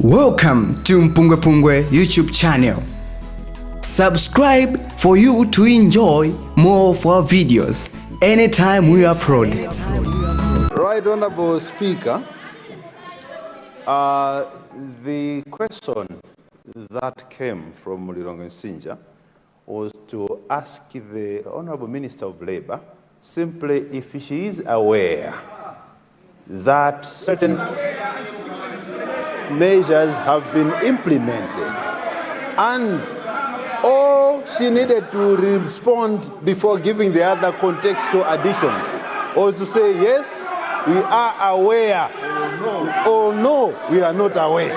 Welcome to MPUNGWE-PUNGWE YouTube channel. Subscribe for you to enjoy more of our videos anytime we upload. Right, Honorable Speaker, the question that came from Mulilongo Nsinja was to ask the Honorable Minister of Labour simply if she is aware that certain measures have been implemented and all she needed to respond before giving the other contextual additions was to say yes, we are aware, or no, we are not aware.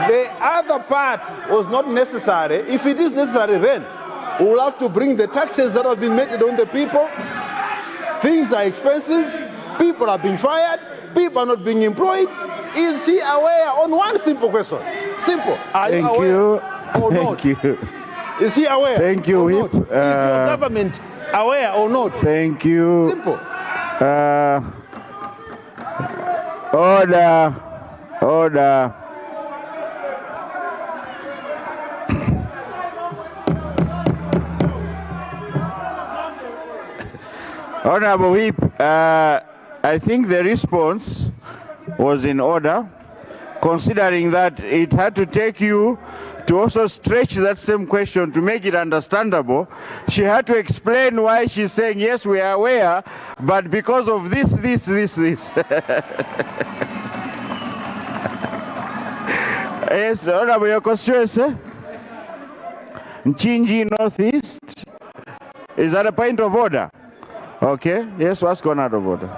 The other part was not necessary. If it is necessary, then we will have to bring the taxes that have been meted on the people. Things are expensive, people are being fired, people are not being employed. Is he aware on one simple question? Simple. Are you aware or not? Thank you. Is he aware? Thank you, Whip. Is your government aware or not? Thank you. Simple. Order. Order. Honorable Whip, I think the response was in order, considering that it had to take you to also stretch that same question to make it understandable. She had to explain why she's saying, yes, we are aware, but because of this. Yes, Honorable, your constituency? Nchinji Northeast? Is that a point of order? Okay, yes, what's gone out of order?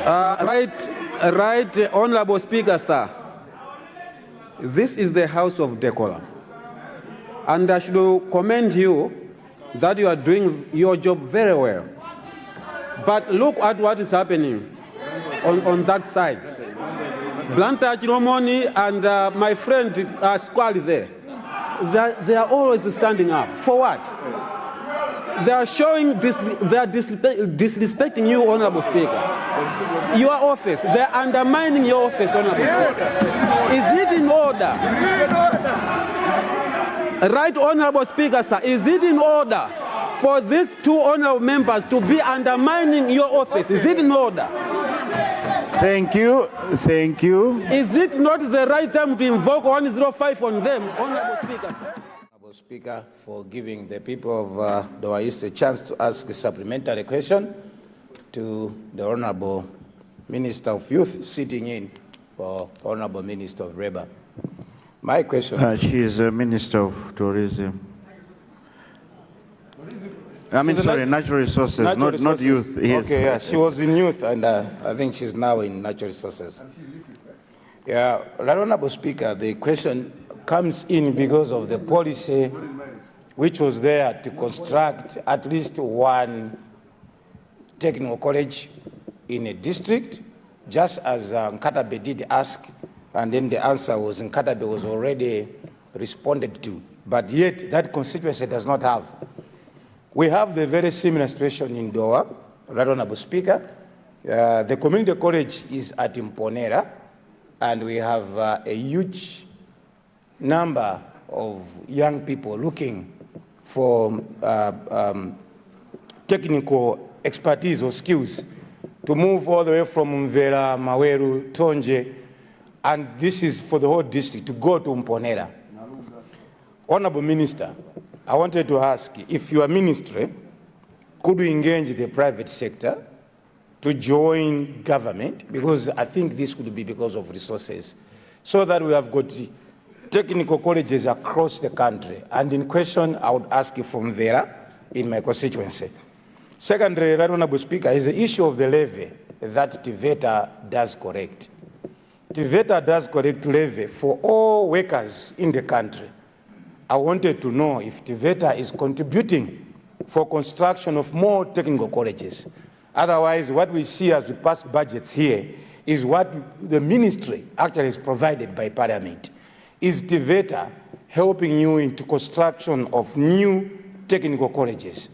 Right, Honorable Speaker, sir. This is the House of Decorum. And I should commend you that you are doing your job very well. But look at what is happening on that side. Blantyre Chiromoni and my friend Squally there, they are always standing up. For what? They are showing they are disrespecting you, Honorable Speaker. Your office, they are undermining your office, Honorable Speaker. Is it in order? Right, Honorable Speaker, sir, is it in order for these two honorable members to be undermining your office? Is it in order? Thank you. Thank you. Is it not the right time to invoke 105 on them, Honorable Speaker, sir? Speaker, for giving the people of Dowa East a chance to ask a supplementary question to the Honorable Minister of Youth sitting in for Honorable Minister of Labour. My question... she is a Minister of Tourism. I mean, sorry, natural resources, not youth. Yes. Okay, yeah, she was in youth and I think she's now in natural resources. Yeah, Honorable Speaker, the question comes in because of the policy which was there to construct at least one technical college in a district, just as Nkatabe did ask, and then the answer was Nkatabe was already responded to. But yet, that constituency does not have. We have the very similar situation in Dowa, Right Honorable Speaker. The community college is at Imponera, and we have a huge number of young people looking for technical expertise or skills to move all the way from Mvera, Maweru, Tonje, and this is for the whole district, to go to Mponera. Honorable Minister, I wanted to ask if your ministry could engage the private sector to join government, because I think this could be because of resources, so that we have got technical colleges across the country. And in question, I would ask you from Vera in my constituency. Secondly, Right Honorable Speaker, is the issue of the levy that TVETA does correct. TVETA does correct levy for all workers in the country. I wanted to know if TVETA is contributing for construction of more technical colleges. Otherwise, what we see as we pass budgets here is what the ministry actually is provided by Parliament. Is TVETA helping you into construction of new technical colleges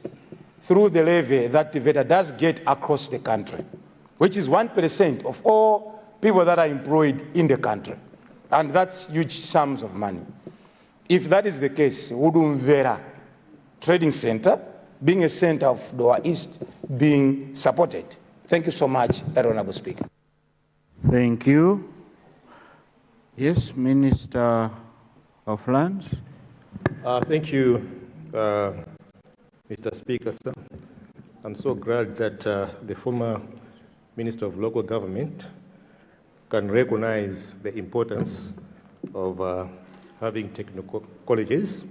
through the levy that TVETA does get across the country, which is 1% of all people that are employed in the country. And that's huge sums of money. If that is the case, Udumvera Trading Center, being a center of Doha East, being supported. Thank you so much, Honorable Speaker. Thank you. Yes, Minister of Lands. Thank you, Mr. Speaker, sir. I'm so glad that the former Minister of Local Government can recognize the importance of having technical colleges.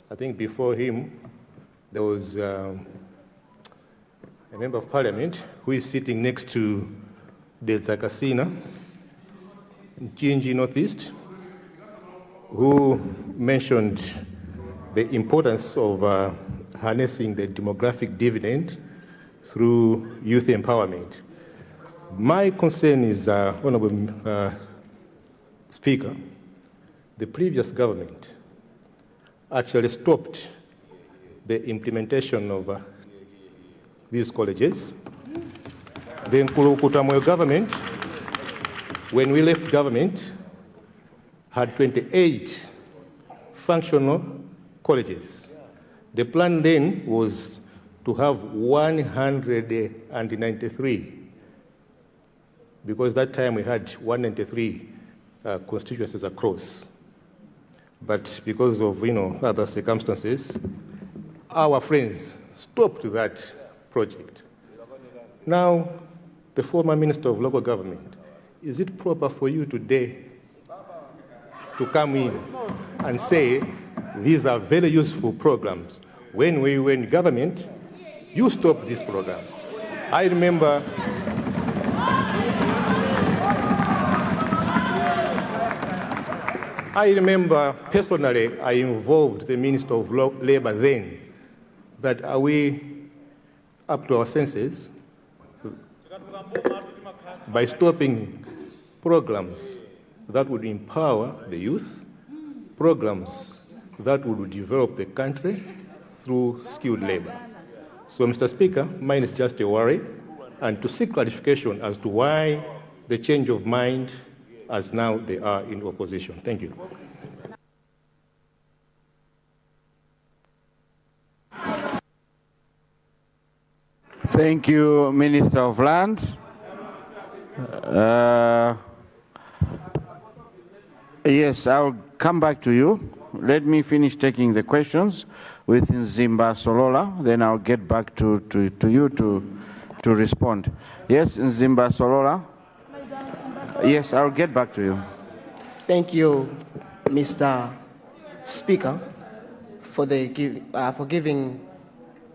I think before him, there was a member of parliament who is sitting next to Delta Casina, Chinji Northeast, who mentioned the importance of harnessing the demographic dividend through youth empowerment. My concern is, Honorable Speaker, the previous government actually stopped the implementation of these colleges. The Nkulukutamwe government, when we left government, had 28 functional colleges. The plan then was to have 193, because that time we had 193 constituencies across. But because of other circumstances, our friends stopped that project. Now, the former Minister of Local Government, is it proper for you today to come in and say these are very useful programs? When we were in government, you stopped this program. I remember personally, I involved the Minister of Labor then, that are we up to our senses by stopping programs that would empower the youth, programs that would develop the country through skilled labor. So, Mr. Speaker, mine is just a worry, and to seek clarification as to why the change of mind as now they are in opposition. Thank you. Thank you, Minister of Lands. Yes, I'll come back to you. Let me finish taking the questions with Nzimba Solola, then I'll get back to you to respond. Yes, Nzimba Solola. Yes, I'll get back to you. Thank you, Mr. Speaker, for giving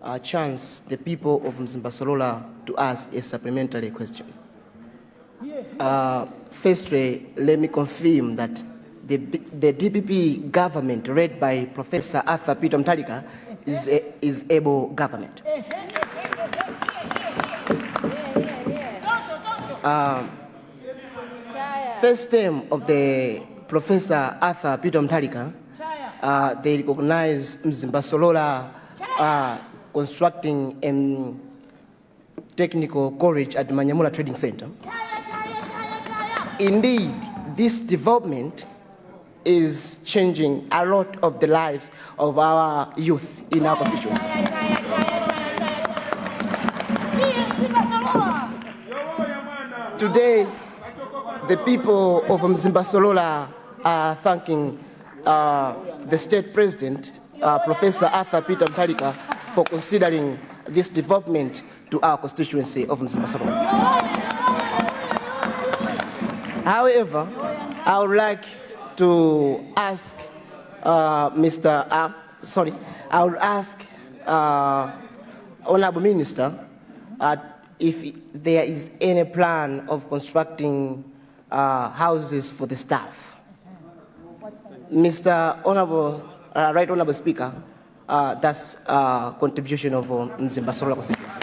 a chance the people of Mzimba-Solola to ask a supplementary question. Firstly, let me confirm that the DPP government, led by Professor Arthur Peter Mutharika, is able government. First term of the Professor Arthur Peter Mutharika, they recognize Mzimba-Solola constructing a technical college at the Manyamula Trading Center. Indeed, this development is changing a lot of the lives of our youth in our constituency. Today, the people of Mzimba-Solola are thanking the state president, Professor Arthur Peter Mutharika, for considering this development to our constituency of Mzimba-Solola. However, I would like to ask I would ask Honorable Minister if there is any plan of constructing houses for the staff. Mr. Honorable, Right Honorable Speaker, that's a contribution of Mzimba-Solola constituency.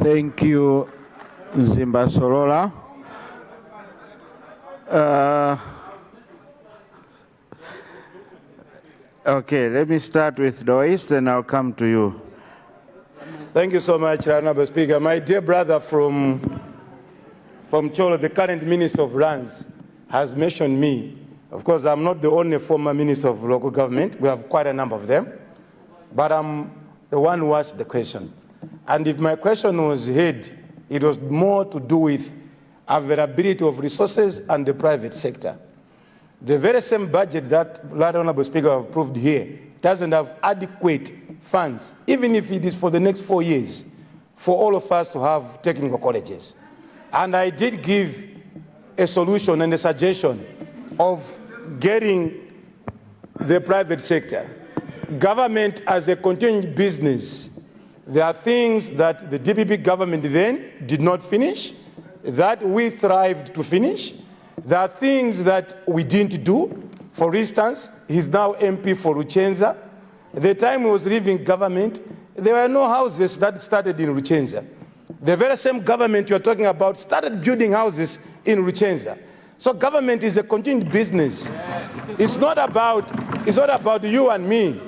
Thank you, Mzimba-Solola. Okay, let me start with Dois, then I'll come to you. Thank you so much, Honorable Speaker. My dear brother from Cholo, the current Minister of Lands, has mentioned me. Of course, I'm not the only former Minister of Local Government. We have quite a number of them. But I'm the one who asked the question. And if my question was heard, it was more to do with availability of resources and the private sector. The very same budget that Lord Honorable Speaker approved here doesn't have adequate funds, even if it is for the next 4 years, for all of us to have technical colleges. And I did give a solution and a suggestion of getting the private sector. Government as a continuing business, there are things that the DPP government then did not finish, that we thrived to finish. There are things that we didn't do. For instance, he's now MP for Ruchenza. The time he was leaving government, there were no houses that started in Ruchenza. The very same government you're talking about started building houses in Ruchenza. So government is a continued business. It's not about you and me,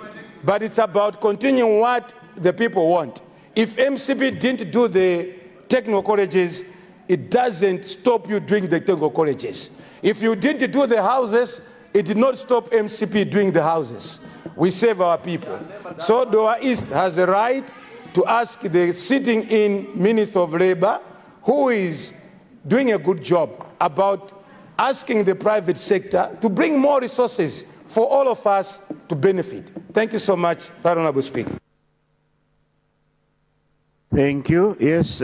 but it's about continuing what the people want. If MCP didn't do the technical colleges, it doesn't stop you doing the technical colleges. If you didn't do the houses, it did not stop MCP doing the houses. We save our people. So Doha East has a right to ask the sitting-in Minister of Labor, who is doing a good job, about asking the private sector to bring more resources for all of us to benefit. Thank you so much, Honorable Speaker. Thank you. Yes,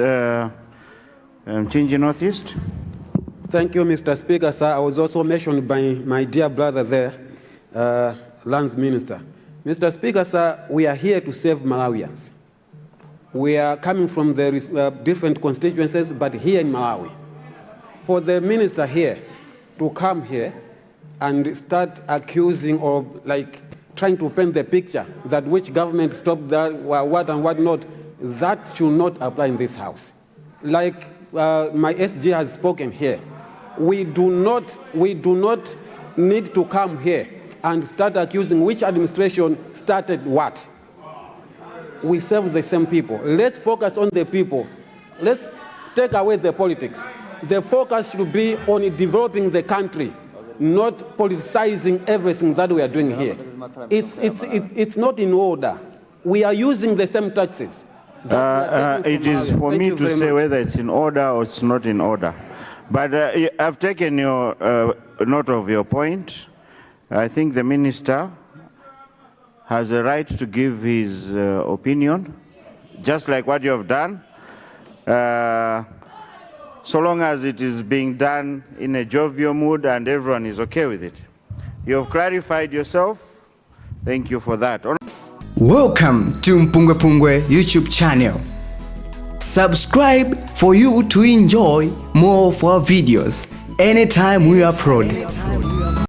Chinji Northeast. Thank you, Mr. Speaker, sir. I was also mentioned by my dear brother there, Lands Minister. Mr. Speaker, sir, we are here to save Malawians. We are coming from the different constituencies, but here in Malawi. For the minister here to come here and start accusing or like trying to paint the picture that which government stopped that, what and what not, that should not apply in this house. Like my SG has spoken here, we do not need to come here and start accusing which administration started what. We serve the same people. Let's focus on the people. Let's take away the politics. The focus should be on developing the country, not politicizing everything that we are doing here. It's not in order. We are using the same taxes. It is for me to say whether it's in order or it's not in order. But I've taken your note of your point. I think the minister has a right to give his opinion, just like what you have done, so long as it is being done in a jovial mood and everyone is okay with it. You have clarified yourself. Thank you for that. Welcome to MPUNGWE-PUNGWE YouTube channel. Subscribe for you to enjoy more of our videos anytime we upload.